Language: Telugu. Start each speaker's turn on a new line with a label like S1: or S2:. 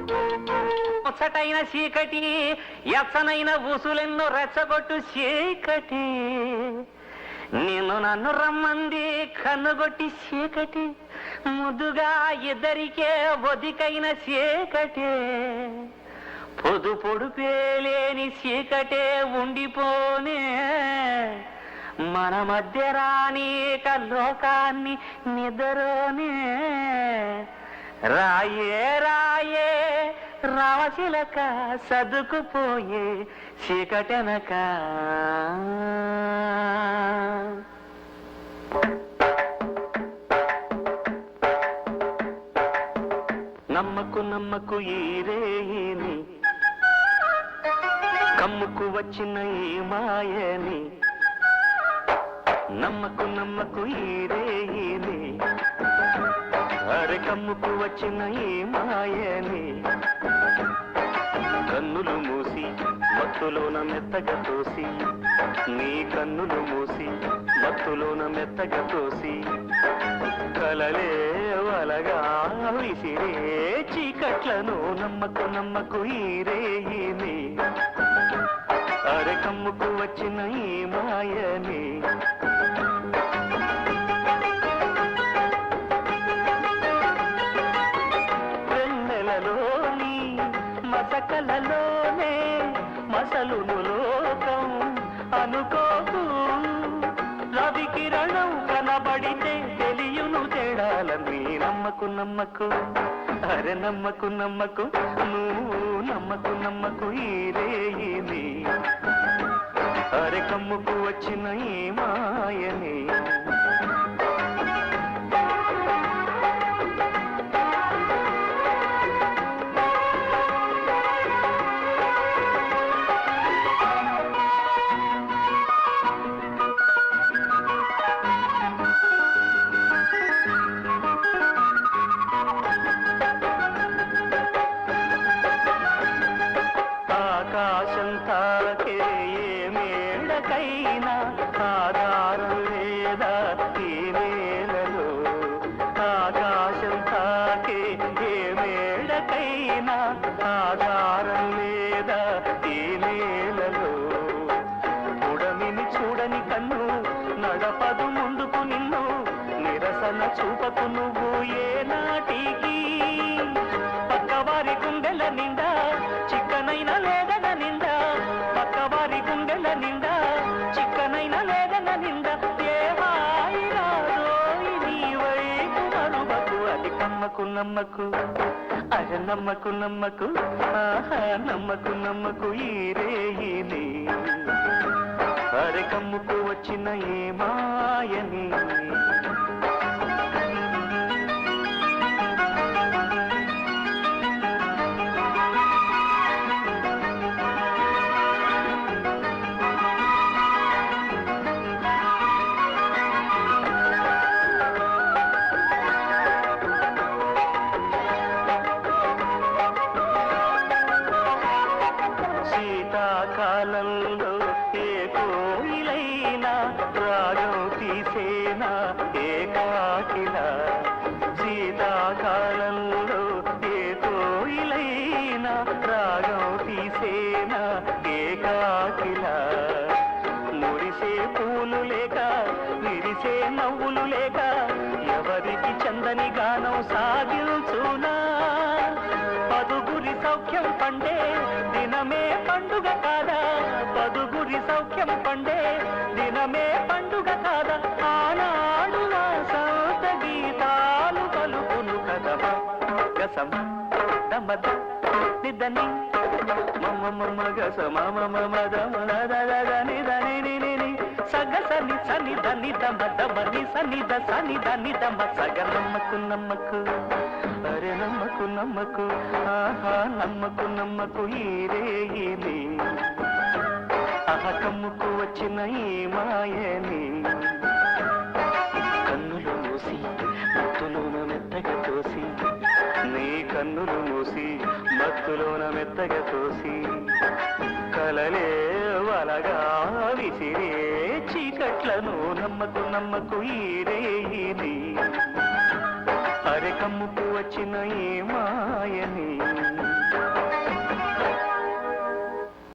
S1: ముచ్చటైన చీకటి ఎచ్చనైన ఊసులెన్నో రెచ్చగొట్టు చీకటి నిన్ను నన్ను రమ్మంది కన్నుగొట్టి చీకటి ముద్దుగా ఇద్దరికే ఒదికైన చీకటే పొదు పొడుపేలేని చీకటే ఉండిపోనే మన మధ్య రాని లోకాన్ని నిద్రనే రాయే రాయే రావశిలక సదుకుపోయే చీకటెనక నమ్మకు నమ్మకు ఈ రేయిని కమ్ముకు వచ్చిన ఈ మాయని నమ్మకు నమ్మకు ఈ రేయిని అరే కమ్ముకు వచ్చిన ఈ మాయని కన్నులు మూసి మత్తులోన మెత్తగా తోసి నీ కన్నులు మూసి మత్తులోన మెత్తగా తోసి కలలే వలగా విసిరే చీకట్లను నమ్మకు నమ్మకు ఈ రేయిని అరే కమ్ముకు వచ్చిన ఈ మాయని వెన్నెలలోని మసకలలోనే మసలును లోకం అనుకోకు రవి కిరణం కనబడితే తెలియును తేడాలని నమ్మకు నమ్మకు అరే నమ్మకు నమ్మకు నువ్వు నమ్మకు నమ్మకు ఈ రేయిని అరే కమ్ముకు వచ్చిన ఈ మాయని ఆకాశం తాకే ఏ మేడకైనా ఆధారం లేదా ఈ నేలలో ఆకాశం తాకే ఏ మేడకైనా ఆధారం లేదా ఈ నేలలో ఉడమిని చూడని కన్ను నడపదు ముందుకు నిన్ను నిరసన చూపకు నువ్వు ఏ నాటికి పక్కవారి గుండెల నిండా చిక్కనైన లేదన నిండా పక్కవారి గుండెల నిండా చిక్కనైన లేదన నిండా ఏమాయినాదోయి నీ వైపు మరువకు అది కమ్మకు నమ్మకు అరే నమ్మకు నమ్మకు ఆహా నమ్మకు నమ్మకు ఈ రేయిని అరే కమ్ముకు వచ్చిన ఏ మాయని శీతాకాలంలో ఏ కోయిలైనా రాగం తీసేనా ఏకాకిలా శీతాకాలంలో ఏ కోయిలైనా రాగం తీసేనా ఏకాకిలా మురిసే పూలు లేక విరిసే నవ్వులు లేక ఎవరికి చందని గానం సాగించునా పదుగురి సౌఖ్యం పండే దినమే పండుగ కాదా పదుగురి సౌఖ్యం పండే దినమే పండుగ కాదా ఆనాడు సౌత గీతాలు పలుకును కదమా గసమ దమద నిదని మమ మమ గసమ మమ మదని దని సగసని సని దని దమ దమని సని ద సని దని దమ సగ నమ్మకు నమ్మకు అరే నమ్మకు నమ్మకు ఆహా నమ్మకు నమ్మకు ఈ రేయిని ఆహా కమ్ముకు వచ్చిన ఈ మాయని కన్నులు మూసి మత్తులోన మెత్తగా తోసి నీ కన్నులు మూసి మత్తులోన మెత్తగా తోసి కలలే వలగా విసిరే చీకట్లను నమ్మకు నమ్మకు ఈ రేయిని అరే కమ్ముకు వచ్చిన ఈ మాయని